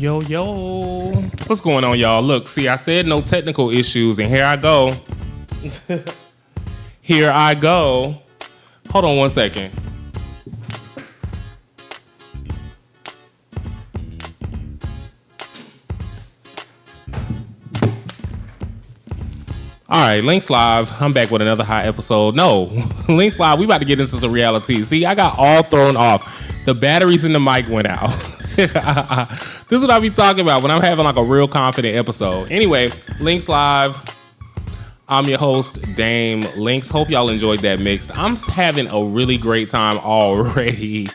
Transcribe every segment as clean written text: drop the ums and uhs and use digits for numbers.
Yo. What's going on, y'all? Look, see, I said no technical issues, and here I go. Hold on one second. All right, LYNX Live. I'm back with another hot episode. No, LYNX Live. We about to get into some reality. See, I got all thrown off. The batteries in the mic went out. This is what I be talking about when I'm having like a real confident episode. Anyway, LYNX Live. I'm your host, Dame LYNX. Hope y'all enjoyed that mix. I'm having a really great time already.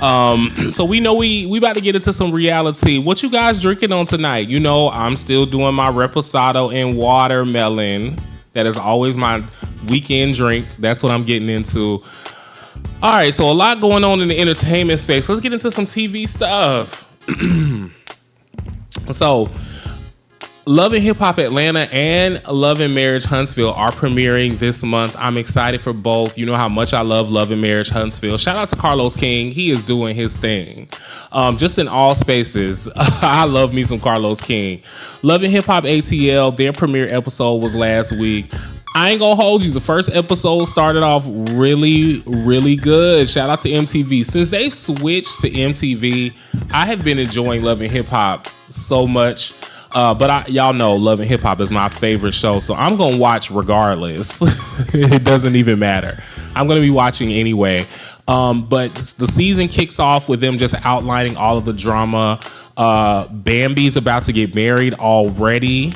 So we know we about to get into some reality. What you guys drinking on tonight? You know, I'm still doing my reposado and watermelon. That is always my weekend drink. That's what I'm getting into. All right, so a lot going on in the entertainment space. Let's get into some TV stuff. So, Love and Hip Hop Atlanta and Love and Marriage Huntsville are premiering this month. I'm excited for both. You know how much I love Love and Marriage Huntsville. Shout out to Carlos King. He is doing his thing. Just in all spaces. I love me some Carlos King. Love and Hip Hop ATL, their premiere episode was last week. I ain't gonna hold you. The first episode started off really, really good. Shout out to MTV. Since they've switched to MTV, I have been enjoying Love and Hip Hop so much. But y'all know Love and Hip Hop is my favorite show, so I'm going to watch regardless. It doesn't even matter. I'm going to be watching anyway. But the season kicks off with them just outlining all of the drama. Bambi's about to get married already.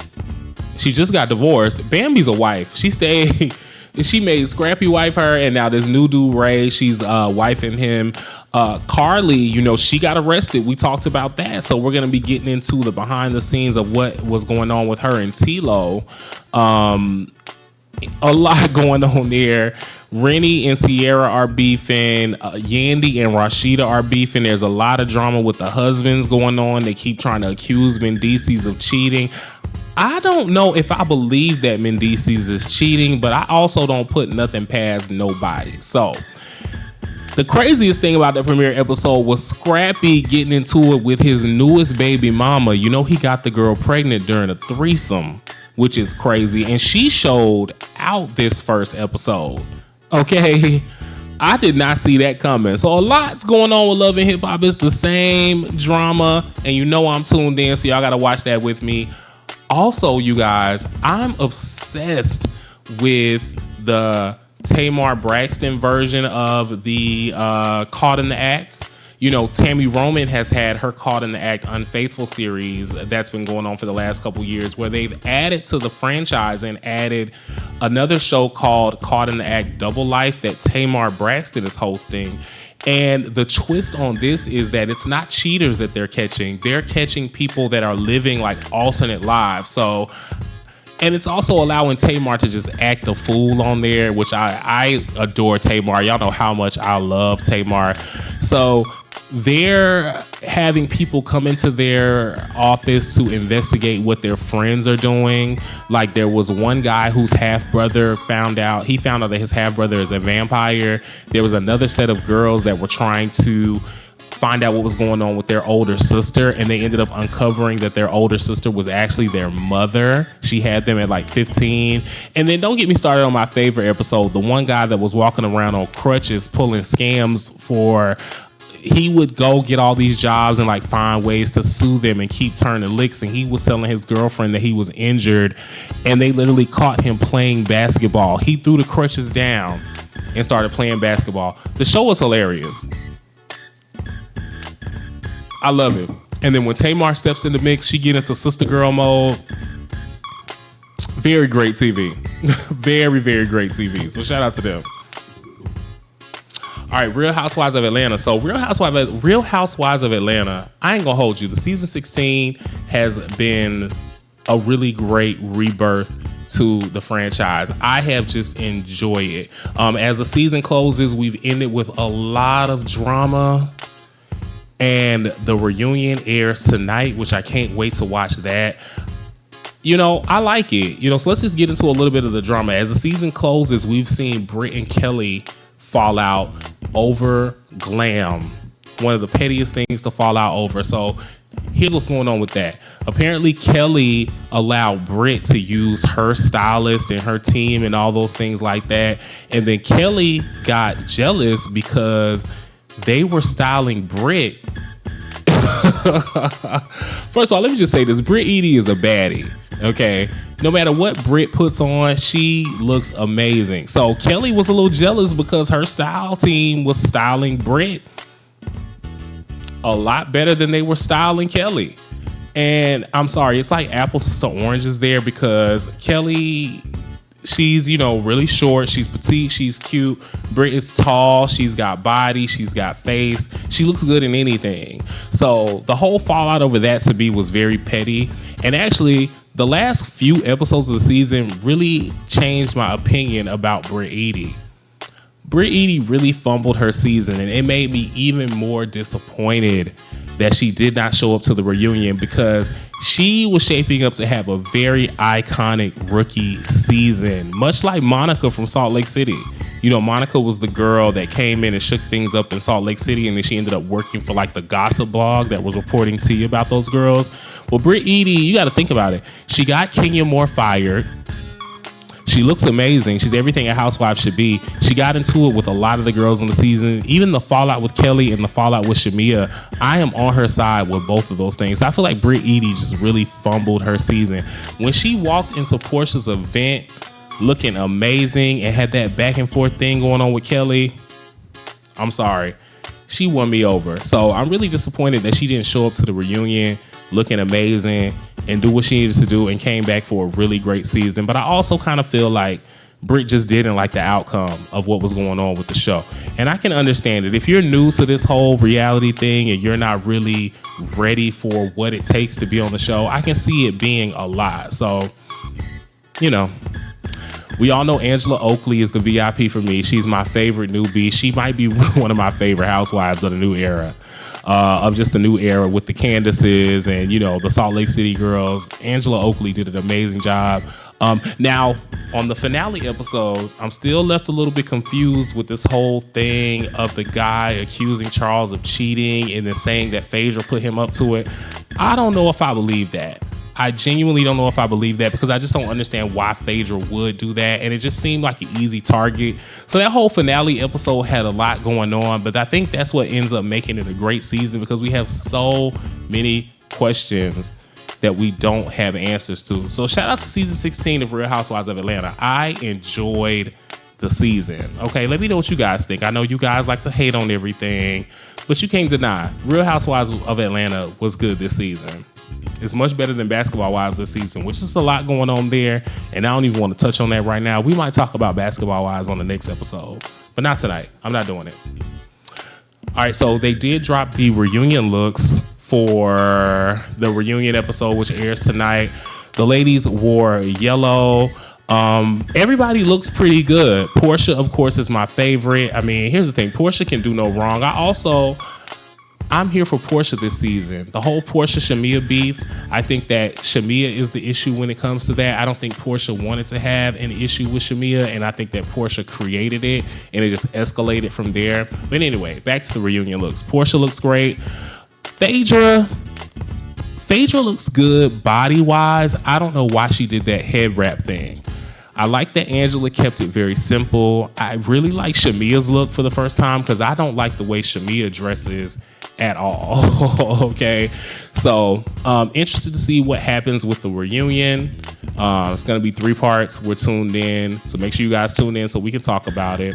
She just got divorced. Bambi's a wife. She made Scrappy wife her, and now this new dude, Ray, she's wifing him. Carly, you know, she got arrested. We talked about that. So we're going to be getting into the behind the scenes of what was going on with her and T-Lo. A lot going on there. Rennie and Sierra are beefing. Yandy and Rashida are beefing. There's a lot of drama with the husbands going on. They keep trying to accuse Mendices of cheating. I don't know if I believe that Mendices is cheating, but I also don't put nothing past nobody. So the craziest thing about the premiere episode was Scrappy getting into it with his newest baby mama. You know, he got the girl pregnant during a threesome, which is crazy. And she showed out this first episode. Okay. I did not see that coming. So a lot's going on with Love and Hip Hop. It's the same drama. And you know I'm tuned in, so y'all got to watch that with me. Also, you guys, I'm obsessed with the Tamar Braxton version of the Caught in the Act. You know, Tammy Roman has had her Caught in the Act Unfaithful series that's been going on for the last couple years, where they've added to the franchise and added another show called Caught in the Act Double Life that Tamar Braxton is hosting. And the twist on this is that it's not cheaters that they're catching. They're catching people that are living like alternate lives. So, and it's also allowing Tamar to just act a fool on there, which I adore Tamar. Y'all know how much I love Tamar. So they're having people come into their office to investigate what their friends are doing. Like there was one guy whose half-brother found out that his half-brother is a vampire. There was another set of girls that were trying to find out what was going on with their older sister, and they ended up uncovering that their older sister was actually their mother. She had them at like 15. And then don't get me started on my favorite episode, the one guy that was walking around on crutches pulling scams for... He would go get all these jobs and like find ways to sue them and keep turning licks. And he was telling his girlfriend that he was injured, and they literally caught him playing basketball. He threw the crutches down and started playing basketball. The show was hilarious. I love it. And then when Tamar steps in the mix, she get into sister girl mode. Very great TV. Very, very great TV. So shout out to them. All right, Real Housewives of Atlanta. So Real Housewives of Atlanta, I ain't gonna hold you. The season 16 has been a really great rebirth to the franchise. I have just enjoyed it. As the season closes, we've ended with a lot of drama, and the reunion airs tonight, which I can't wait to watch that. You know, I like it. You know, so let's just get into a little bit of the drama. As the season closes, we've seen Britt and Kelly fall out over glam. One of the pettiest things to fall out over. So here's what's going on with that. Apparently, Kelly allowed Britt to use her stylist and her team and all those things like that. And then Kelly got jealous because they were styling Britt. First of all, let me just say this. Britt Eady is a baddie, okay? No matter what Britt puts on, she looks amazing. So Kelly was a little jealous because her style team was styling Britt a lot better than they were styling Kelly. And I'm sorry, it's like apples to oranges there because Kelly, she's, you know, really short. She's petite. She's cute. Britt is tall. She's got body. She's got face. She looks good in anything. So the whole fallout over that to me was very petty. And actually, the last few episodes of the season really changed my opinion about Britt Eady. Britt Eady really fumbled her season, and it made me even more disappointed that she did not show up to the reunion because she was shaping up to have a very iconic rookie season, much like Monica from Salt Lake City. You know, Monica was the girl that came in and shook things up in Salt Lake City, and then she ended up working for like the gossip blog that was reporting tea about those girls. Well, Britt Eady, you got to think about it. She got Kenya Moore fired. She looks amazing. She's everything a housewife should be. She got into it with a lot of the girls on the season. Even the fallout with Kelly and the fallout with Shamia, I am on her side with both of those things. I feel like Britt Eady just really fumbled her season. When she walked into Porsha's event looking amazing and had that back and forth thing going on with Kelly, I'm sorry. She won me over. So I'm really disappointed that she didn't show up to the reunion looking amazing and do what she needed to do and came back for a really great season. But I also kind of feel like Britt just didn't like the outcome of what was going on with the show. And I can understand it. If you're new to this whole reality thing and you're not really ready for what it takes to be on the show, I can see it being a lot. So, you know, we all know Angela Oakley is the VIP for me. She's my favorite newbie. She might be one of my favorite housewives of the new era. Of just the new era with the Candaces and, you know, the Salt Lake City girls. Angela Oakley did an amazing job. Now, on the finale episode, I'm still left a little bit confused with this whole thing of the guy accusing Charles of cheating and then saying that Phaedra put him up to it. I don't know if I believe that. I genuinely don't know if I believe that because I just don't understand why Phaedra would do that. And it just seemed like an easy target. So that whole finale episode had a lot going on. But I think that's what ends up making it a great season because we have so many questions that we don't have answers to. So shout out to season 16 of Real Housewives of Atlanta. I enjoyed the season. Okay, let me know what you guys think. I know you guys like to hate on everything, but you can't deny Real Housewives of Atlanta was good this season. It's much better than Basketball Wives this season, which is a lot going on there. And I don't even want to touch on that right now. We might talk about Basketball Wives on the next episode, but not tonight. I'm not doing it. All right, so they did drop the reunion looks for the reunion episode, which airs tonight. The ladies wore yellow. Everybody looks pretty good. Porsha, of course, is my favorite. I mean, here's the thing. Porsha can do no wrong. I'm here for Porsha this season. The whole Porsha-Shamia beef, I think that Shamia is the issue when it comes to that. I don't think Porsha wanted to have an issue with Shamia, and I think that Porsha created it, and it just escalated from there. But anyway, back to the reunion looks. Porsha looks great. Phaedra looks good body-wise. I don't know why she did that head wrap thing. I like that Angela kept it very simple. I really like Shamia's look for the first time because I don't like the way Shamia dresses at all. Okay, so interested to see what happens with the reunion. It's going to be 3 parts. We're tuned in, so make sure you guys tune in so we can talk about it.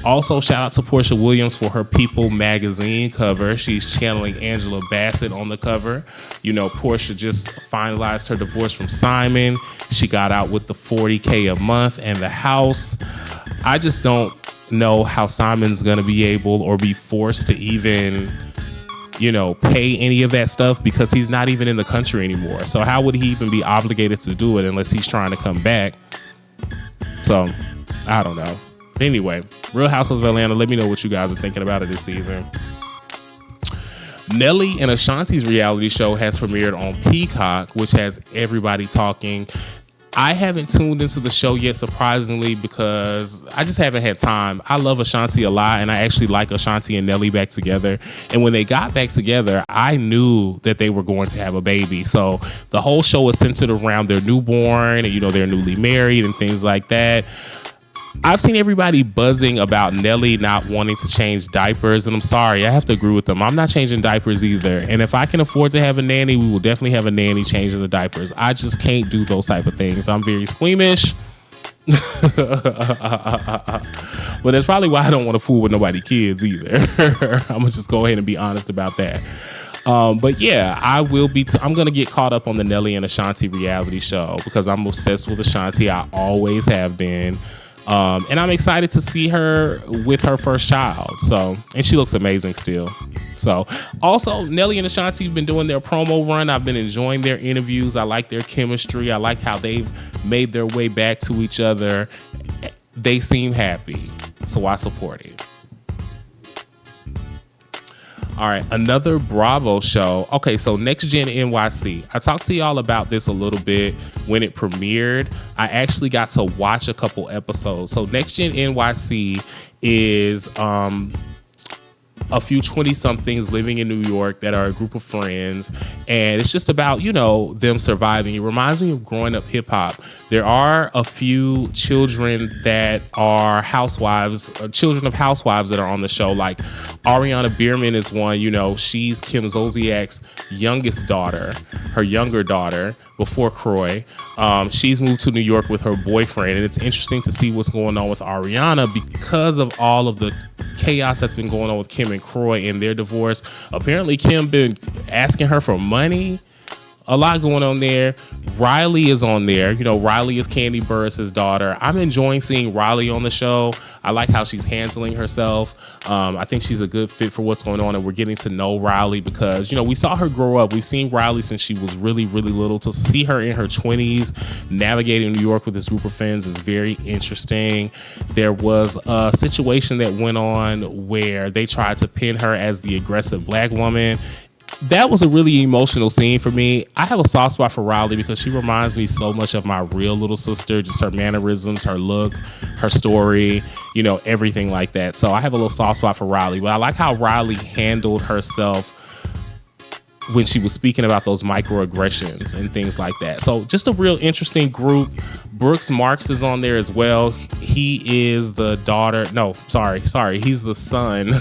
Also, shout out to Porsha Williams for her People magazine cover. She's channeling Angela Bassett on the cover. You know, Porsha just finalized her divorce from Simon. She got out with the $40K a month and the house. I just don't know how Simon's going to be able or be forced to even, you know, pay any of that stuff because he's not even in the country anymore. So how would he even be obligated to do it unless he's trying to come back? So, I don't know. Anyway, Real Housewives of Atlanta, let me know what you guys are thinking about it this season. Nelly and Ashanti's reality show has premiered on Peacock, which has everybody talking. I haven't tuned into the show yet, surprisingly, because I just haven't had time. I love Ashanti a lot, and I actually like Ashanti and Nelly back together. And when they got back together, I knew that they were going to have a baby. So the whole show is centered around their newborn, and they're newly married and things like that. I've seen everybody buzzing about Nelly not wanting to change diapers, and I'm sorry, I have to agree with them. I'm not changing diapers either. And if I can afford to have a nanny, we will definitely have a nanny changing the diapers. I just can't do those type of things. I'm very squeamish. But that's probably why I don't want to fool with nobody kids either. I'm gonna just go ahead and be honest about that. But yeah, I'm going to get caught up on the Nelly and Ashanti reality show because I'm obsessed with Ashanti. I always have been. And I'm excited to see her with her first child. And she looks amazing still. So also Nelly and Ashanti have been doing their promo run. I've been enjoying their interviews. I like their chemistry. I like how they've made their way back to each other. They seem happy. So I support it. All right, another Bravo show. Okay, so NEXTGen NYC. I talked to y'all about this a little bit when it premiered. I actually got to watch a couple episodes. So NEXTGen NYC is a few 20-somethings living in New York that are a group of friends, and it's just about, them surviving. It reminds me of growing up hip-hop. There are a few children that are housewives, children of housewives that are on the show, like Ariana Bierman is one. She's Kim Zolciak's youngest daughter, her younger daughter, before Croy. She's moved to New York with her boyfriend, and it's interesting to see what's going on with Ariana because of all of the chaos that's been going on with Kim and Croy in their divorce. Apparently Kim been asking her for money. A lot going on there. Riley is on there. Riley is Kandi Burruss's daughter. I'm enjoying seeing Riley on the show. I like how she's handling herself. I think she's a good fit for what's going on, and we're getting to know Riley because, we saw her grow up. We've seen Riley since she was really, really little. To see her in her 20s navigating New York with this group of friends is very interesting. There was a situation that went on where they tried to pin her as the aggressive black woman. That was a really emotional scene for me. I have a soft spot for Riley because she reminds me so much of my real little sister, just her mannerisms, her look, her story, everything like that. So I have a little soft spot for Riley, but I like how Riley handled herself when she was speaking about those microaggressions and things like that. So just a real interesting group. Brooks Marks is on there as well. He is the he's the son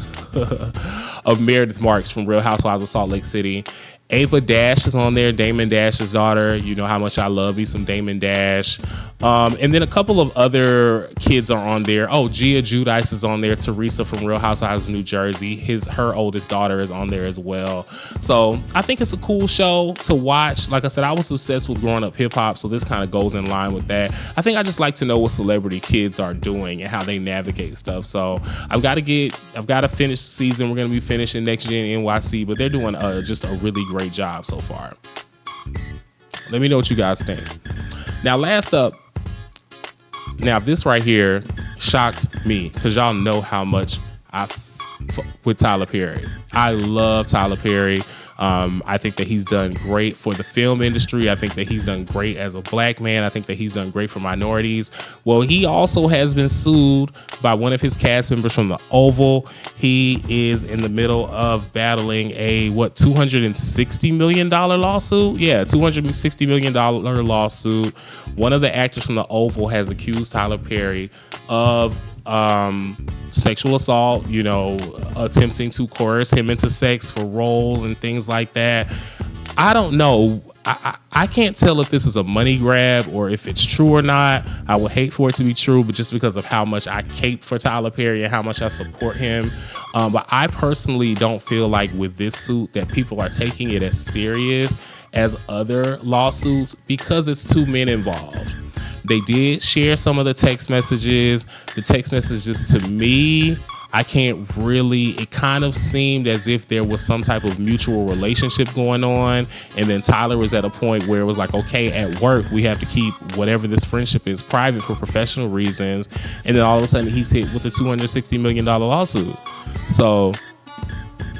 of Meredith Marks from Real Housewives of Salt Lake City. Ava Dash is on there, Damon Dash's daughter. You know how much I love me some Damon Dash. And then a couple of other kids are on there. Oh, Gia Giudice is on there. Teresa from Real Housewives of New Jersey. Her oldest daughter is on there as well. So I think it's a cool show to watch. Like I said, I was obsessed with growing up hip hop, so this kind of goes in line with that. I think I just like to know what celebrity kids are doing and how they navigate stuff. So I've got to finish the season. We're going to be finishing NEXTGen NYC, but they're doing just a really great job so far. Let me know what you guys think. Now, last up, this right here shocked me because y'all know how much I with Tyler Perry. I love Tyler Perry. I think that he's done great for the film industry. I think that he's done great as a black man. I think that he's done great for minorities. Well, he also has been sued by one of his cast members from the Oval. He is in the middle of battling a $260 million lawsuit? Yeah, $260 million lawsuit. One of the actors from the Oval has accused Tyler Perry of sexual assault, attempting to coerce him into sex for roles and things like that. I don't know. I can't tell if this is a money grab or if it's true or not. I would hate for it to be true, but just because of how much I cape for Tyler Perry and how much I support him. But I personally don't feel like with this suit that people are taking it as serious as other lawsuits because it's two men involved. They did share some of the text messages. The text messages to me, it kind of seemed as if there was some type of mutual relationship going on. And then Tyler was at a point where it was like, okay, at work, we have to keep whatever this friendship is private for professional reasons. And then all of a sudden he's hit with a $260 million lawsuit. So,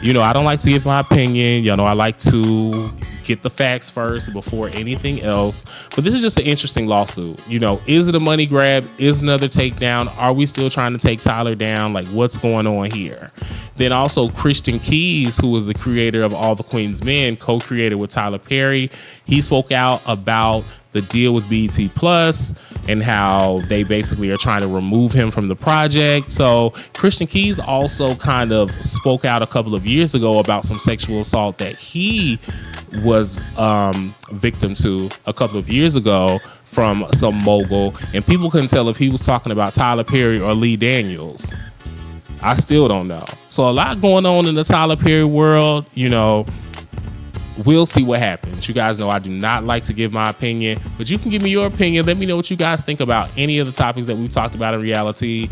I don't like to give my opinion. I like to get the facts first before anything else. But this is just an interesting lawsuit. Is it a money grab? Is another takedown? Are we still trying to take Tyler down? Like, what's going on here? Then also Christian Keys, who was the creator of All the Queen's Men, co-creator with Tyler Perry, he spoke out about the deal with BET Plus and how they basically are trying to remove him from the project. So Christian Keys also kind of spoke out a couple of years ago about some sexual assault that he was victim to a couple of years ago from some mogul, and people couldn't tell if he was talking about Tyler Perry or Lee Daniels. I still don't know. So a lot going on in the Tyler Perry world. We'll see what happens. You guys know I do not like to give my opinion, but you can give me your opinion. Let me know what you guys think about any of the topics that we've talked about in reality.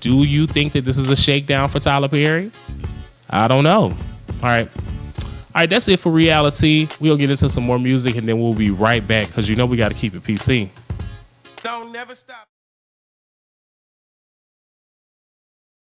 Do you think that this is a shakedown for Tyler Perry? I don't know. All right, that's it for reality. We'll get into some more music and then we'll be right back because we got to keep it PC. Don't never stop.